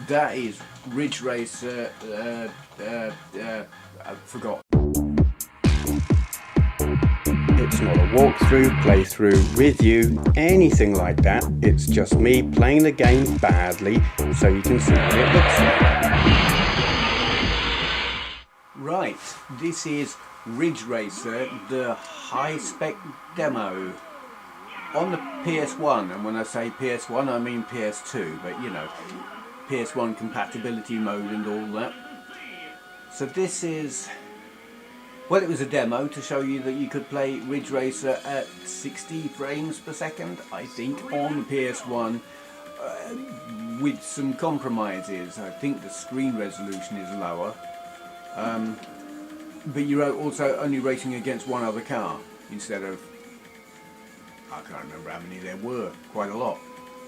That is Ridge Racer, I forgot. It's not a walkthrough, playthrough, review, anything like that. It's just me playing the game badly so you can see what it looks like. Right, this is Ridge Racer, the high-spec demo on the PS1, and when I say PS1 I mean PS2, but you know, PS1 compatibility mode and all that. So this is, well, it was a demo to show you that you could play Ridge Racer at 60 frames per second, I think, on the PS1, with some compromises. I think the screen resolution is lower, but you're also only racing against one other car instead of, I can't remember how many there were, quite a lot.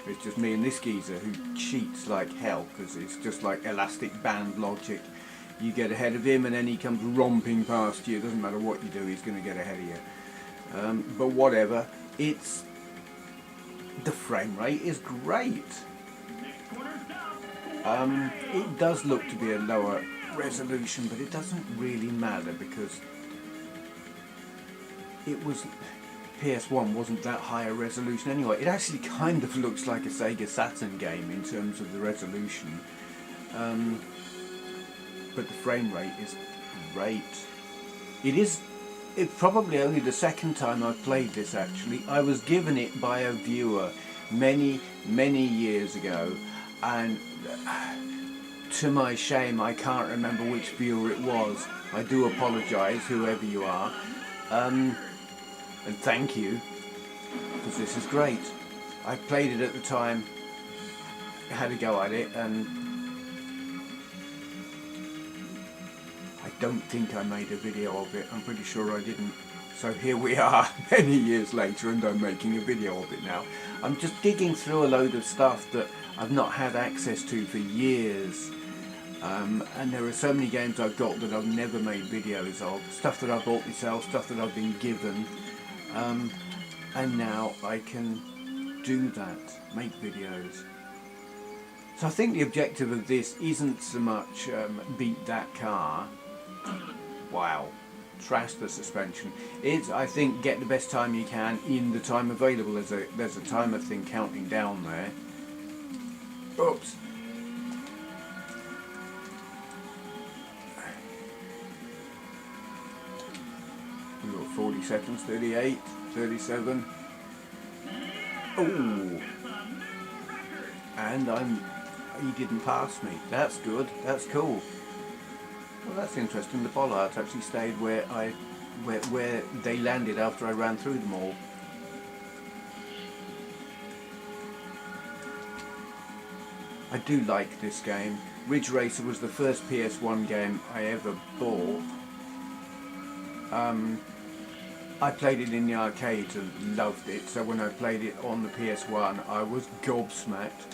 It's just me and this geezer who cheats like hell, because it's just like elastic band logic. You get ahead of him and then he comes romping past you. It doesn't matter what you do, he's going to get ahead of you. But whatever, it's, the frame rate is great. It does look to be a lower resolution, but it doesn't really matter because it was, PS1 wasn't that high a resolution anyway. It actually kind of looks like a Sega Saturn game in terms of the resolution. But the frame rate is great. It's probably only the second time I've played this actually. I was given it by a viewer many years ago, and to my shame I can't remember which viewer it was. I do apologise, whoever you are. And thank you, because this is great. I played it at the time, had a go at it, and I don't think I made a video of it. I'm pretty sure I didn't. So here we are, many years later, and I'm making a video of it now. I'm just digging through a load of stuff that I've not had access to for years. And there are so many games I've got that I've never made videos of. Stuff that I bought myself, stuff that I've been given. And now I can do that, make videos. So I think the objective of this isn't so much beat that car. Wow, trash the suspension. It's, I think, get the best time you can in the time available. There's a timer thing counting down there. Oops. We've got 40 seconds, 38, 37. Oh! And he didn't pass me. That's good, that's cool. Well, that's interesting. The bollards actually stayed where they landed after I ran through them all. I do like this game. Ridge Racer was the first PS1 game I ever bought. I played it in the arcades and loved it, so when I played it on the PS1 I was gobsmacked.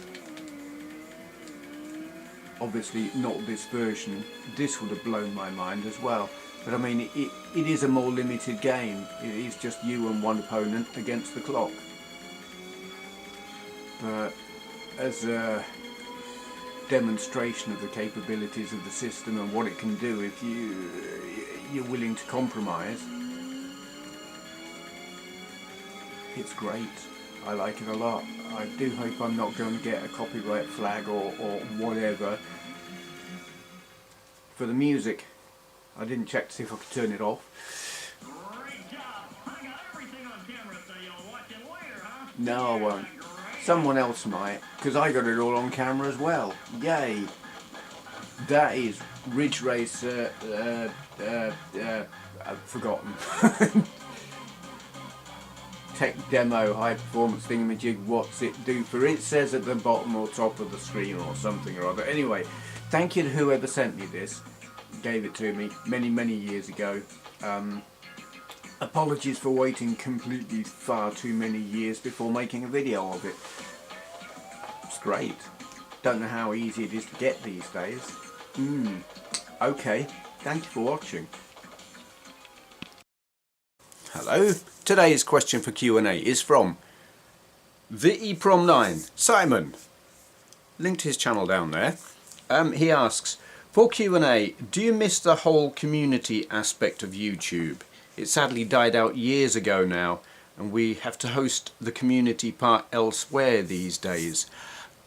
Obviously not this version. This would have blown my mind as well, but I mean it is a more limited game. It is just you and one opponent against the clock. But as a demonstration of the capabilities of the system and what it can do if you're willing to compromise, it's great. I like it a lot. I do hope I'm not going to get a copyright flag or whatever. For the music, I didn't check to see if I could turn it off. No, I won't. Someone else might, because I got it all on camera as well. Yay! That is Ridge Racer, I've forgotten. Tech demo, high performance thingamajig, what's it do for it? Says at the bottom or top of the screen or something or other. Anyway, thank you to whoever sent me this, gave it to me many years ago. Apologies for waiting completely far too many years before making a video of it. It's great. Don't know how easy it is to get these days. Okay, thank you for watching. Hello. Today's question for Q&A is from the EPROM9, Simon. Link to his channel down there. He asks, for Q&A, do you miss the whole community aspect of YouTube? It sadly died out years ago now, and we have to host the community part elsewhere these days.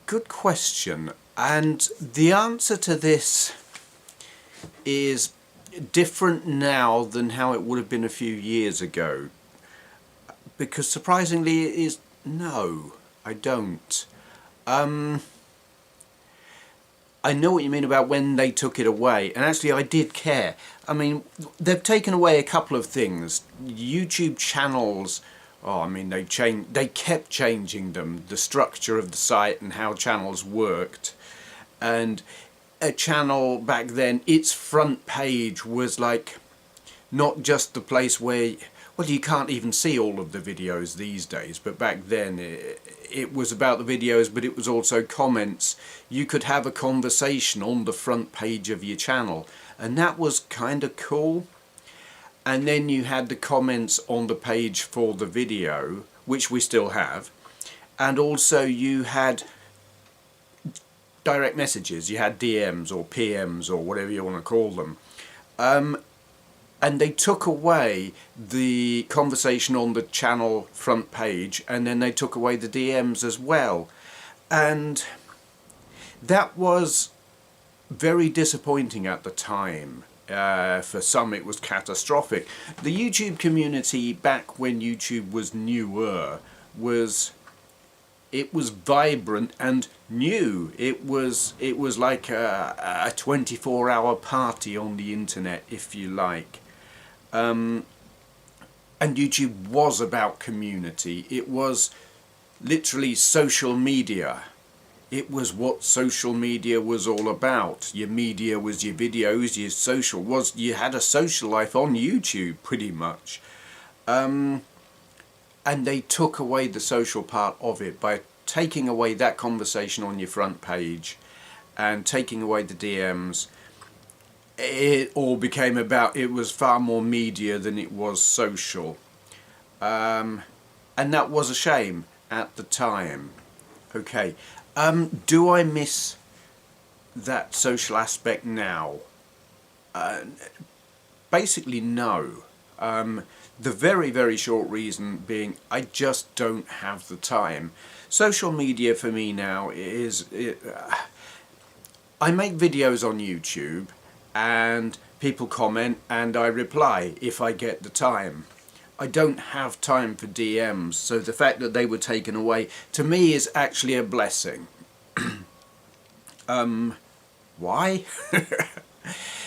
Good question, and the answer to this is different now than how it would have been a few years ago, because surprisingly it is no, I don't. I know what you mean about when they took it away, and actually I did care. I mean, they've taken away a couple of things. YouTube channels, oh, I mean, they kept changing them, the structure of the site and how channels worked. And a channel back then, its front page was like not just the place where, well, you can't even see all of the videos these days, but back then it was about the videos, but it was also comments. You could have a conversation on the front page of your channel, and that was kind of cool. And then you had the comments on the page for the video, which we still have, and also you had direct messages, you had DMs or PMs or whatever you want to call them. And they took away the conversation on the channel front page, and then they took away the DMs as well. And that was very disappointing at the time. For some it was catastrophic. The YouTube community back when YouTube was newer was vibrant and new. It was like a 24-hour party on the internet, if you like. And YouTube was about community. It was literally social media. It was what social media was all about. Your media was your videos, your social was, you had a social life on YouTube pretty much. And they took away the social part of it by taking away that conversation on your front page and taking away the DMs. It all became about, it was far more media than it was social. And that was a shame at the time. Okay, do I miss that social aspect now? Basically no. The very, very short reason being I just don't have the time. Social media for me now is, I make videos on YouTube and people comment and I reply if I get the time. I don't have time for DMs, so the fact that they were taken away to me is actually a blessing. Why?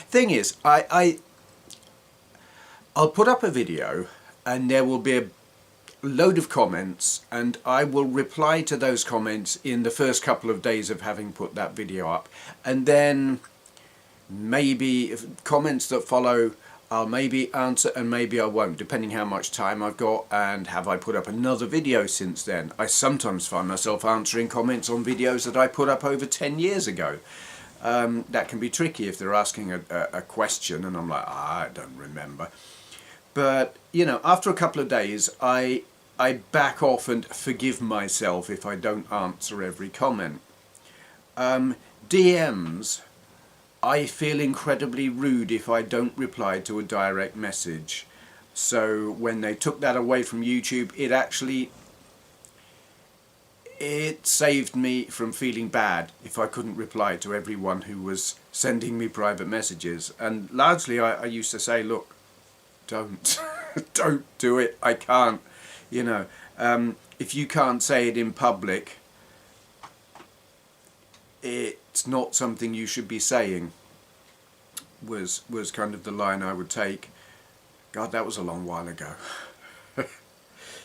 Thing is, I'll put up a video and there will be a load of comments, and I will reply to those comments in the first couple of days of having put that video up, and then maybe comments that follow I'll maybe answer and maybe I won't, depending how much time I've got and have I put up another video since then. I sometimes find myself answering comments on videos that I put up over 10 years ago. That can be tricky if they're asking a question and I'm like, I don't remember. But, you know, after a couple of days I back off and forgive myself if I don't answer every comment. DMs, I feel incredibly rude if I don't reply to a direct message. So when they took that away from YouTube, it saved me from feeling bad if I couldn't reply to everyone who was sending me private messages. And largely I used to say, look, don't don't do it, I can't, you know, if you can't say it in public, it's not something you should be saying, was kind of the line I would take. God, that was a long while ago.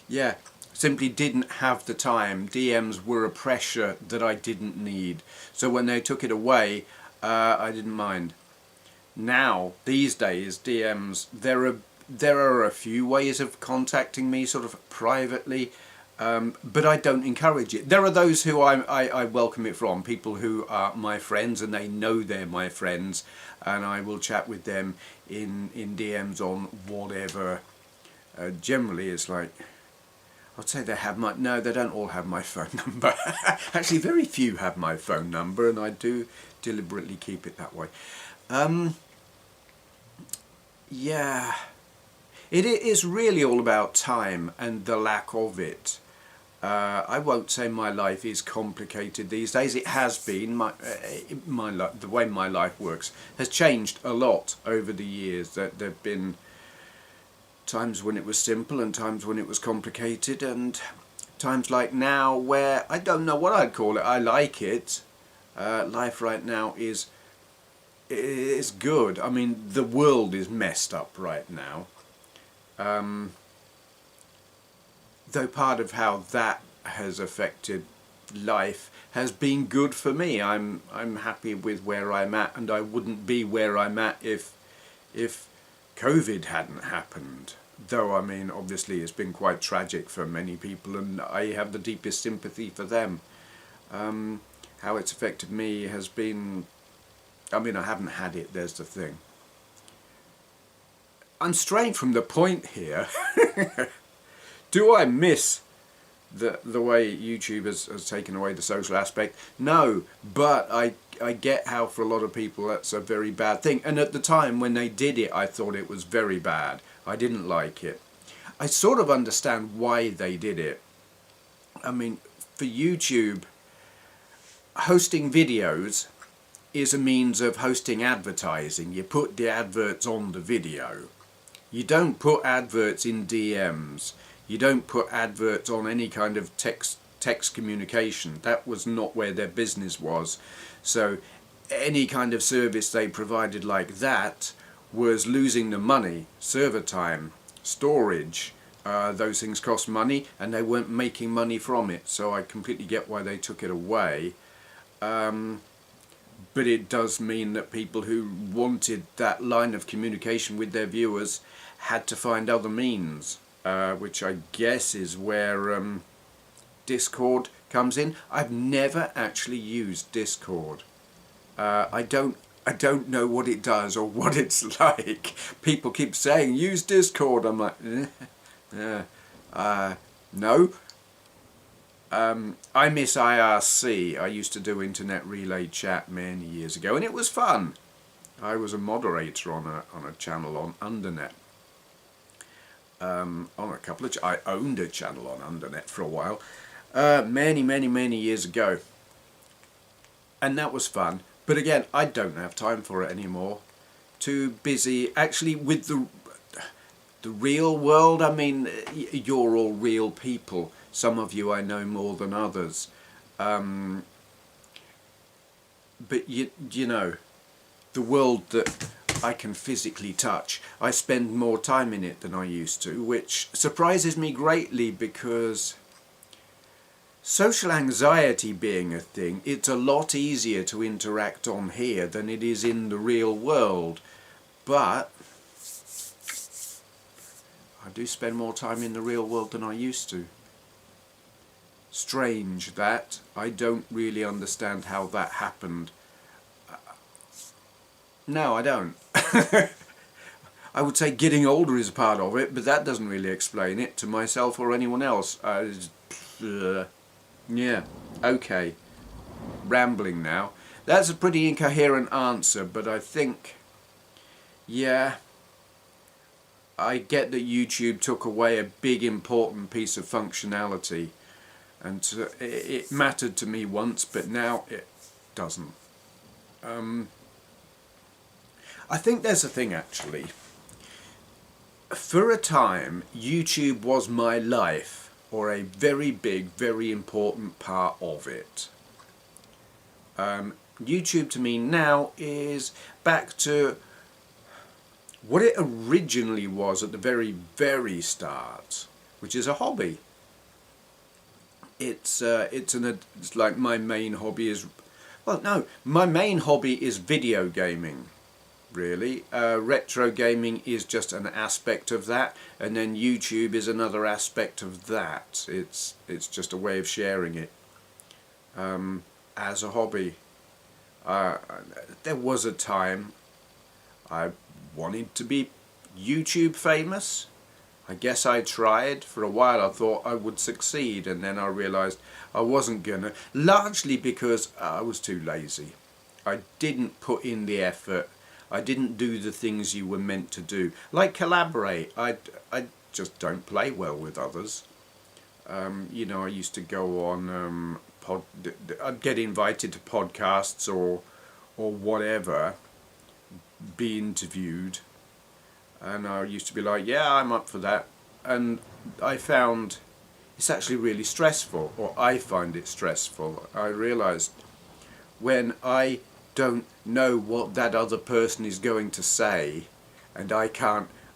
Yeah, simply didn't have the time. DMs were a pressure that I didn't need. So when they took it away, I didn't mind. Now, these days, DMs, there are a few ways of contacting me sort of privately, but I don't encourage it. There are those who I welcome it from, people who are my friends and they know they're my friends, and I will chat with them in DMs on whatever. Generally it's like, I'd say they have my... No, they don't all have my phone number. Actually, very few have my phone number, and I do deliberately keep it that way. Yeah. It is really all about time and the lack of it. I won't say my life is complicated these days. It has been. The way my life works has changed a lot over the years. That there've been times when it was simple and times when it was complicated, and times like now where I don't know what I'd call it. I like it. Life right now is good. I mean, the world is messed up right now. Though part of how that has affected life has been good for me. I'm happy with where I'm at, and I wouldn't be where I'm at if COVID hadn't happened. Though, I mean, obviously it's been quite tragic for many people, and I have the deepest sympathy for them. How it's affected me has been... I mean, I haven't had it, there's the thing. I'm straying from the point here. Do I miss the way YouTube has taken away the social aspect? No, but I get how for a lot of people that's a very bad thing. And at the time when they did it, I thought it was very bad. I didn't like it. I sort of understand why they did it. I mean, for YouTube, hosting videos is a means of hosting advertising. You put the adverts on the video. You don't put adverts in DMs. You don't put adverts on any kind of text communication. That was not where their business was. So any kind of service they provided like that was losing the money. Server time, storage, those things cost money, and they weren't making money from it. So I completely get why they took it away. But it does mean that people who wanted that line of communication with their viewers had to find other means, which I guess is where Discord comes in. I've never actually used Discord. I don't know what it does or what it's like. People keep saying use Discord. I'm like, no. I miss IRC. I used to do internet relay chat many years ago, and it was fun. I was a moderator on a channel on Undernet. On a couple of I owned a channel on Undernet for a while, many years ago, and that was fun. But again, I don't have time for it anymore. Too busy actually with the real world. I mean, you're all real people. Some of you I know more than others. But you know, the world that I can physically touch, I spend more time in it than I used to, which surprises me greatly because social anxiety being a thing, it's a lot easier to interact on here than it is in the real world. But I do spend more time in the real world than I used to. Strange that. I don't really understand how that happened. No, I don't. I would say getting older is a part of it, but that doesn't really explain it to myself or anyone else. Yeah, okay. Rambling now. That's a pretty incoherent answer, but I think, yeah, I get that YouTube took away a big important piece of functionality, and it mattered to me once, but now it doesn't. I think there's a thing actually. For a time, YouTube was my life, or a very big, very important part of it. YouTube to me now is back to what it originally was at the very, very start, which is a hobby. It's like my main hobby is, well, no, my main hobby is video gaming. Really, retro gaming is just an aspect of that, and then YouTube is another aspect of that. It's just a way of sharing it as a hobby. There was a time I wanted to be YouTube famous. I guess I tried. For a while I thought I would succeed, and then I realised I wasn't gonna, largely because I was too lazy. I didn't put in the effort. I didn't do the things you were meant to do. Like collaborate. I just don't play well with others. You know, I used to go on I'd get invited to podcasts or whatever, be interviewed, and I used to be like, yeah, I'm up for that. And I found it's actually really stressful, or I find it stressful. I realised when I don't know what that other person is going to say, and I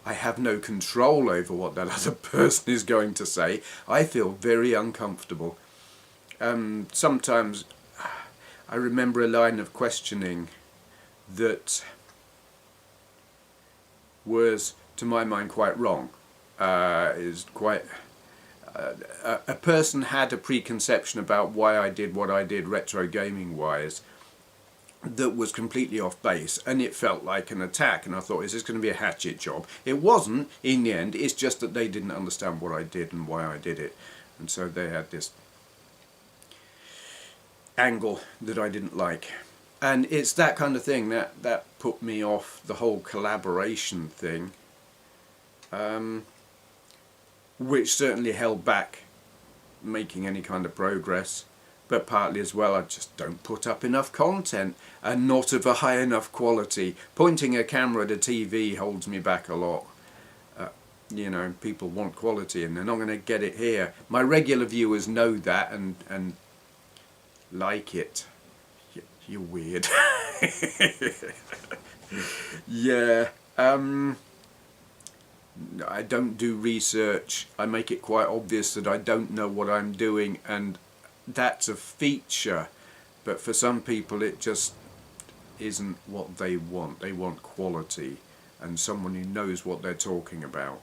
have no control over what that other person is going to say, I feel very uncomfortable. Sometimes I remember a line of questioning that was, to my mind, quite wrong. Is quite a person had a preconception about why I did what I did retro gaming wise that was completely off base, and it felt like an attack, and I thought, is this going to be a hatchet job? It wasn't in the end. It's just that they didn't understand what I did and why I did it, and so they had this angle that I didn't like. And it's that kind of thing that put me off the whole collaboration thing, which certainly held back making any kind of progress. But partly as well, I just don't put up enough content, and not of a high enough quality. Pointing a camera at a TV holds me back a lot. You know, people want quality and they're not going to get it here. My regular viewers know that and like it. You're weird. Yeah. I don't do research. I make it quite obvious that I don't know what I'm doing, and that's a feature, but for some people it just isn't what they want. They want quality and someone who knows what they're talking about.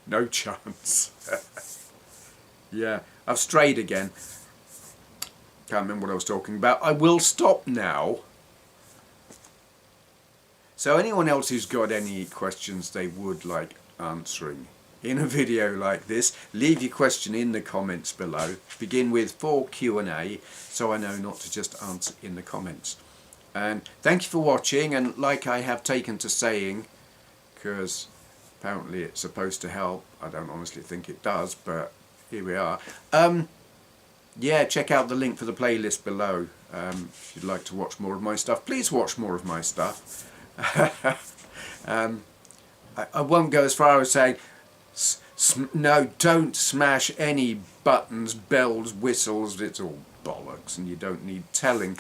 No chance. Yeah, I've strayed again. Can't remember what I was talking about. I will stop now. So anyone else who's got any questions they would like answering in a video like this, leave your question in the comments below. Begin with for Q&A, so I know not to just answer in the comments. And thank you for watching, and like I have taken to saying, because apparently it's supposed to help, I don't honestly think it does, but here we are. Yeah, check out the link for the playlist below. If you'd like to watch more of my stuff, please watch more of my stuff. I won't go as far as saying, no, don't smash any buttons, bells, whistles, it's all bollocks and you don't need telling.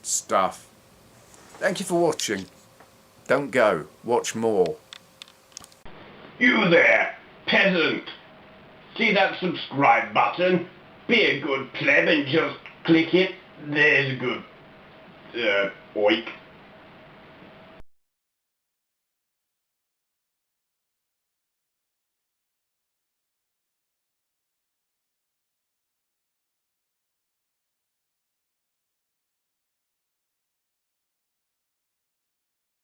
Stuff. Thank you for watching. Don't go, watch more. You there, peasant! See that subscribe button? Be a good pleb and just click it. There's a good, oik.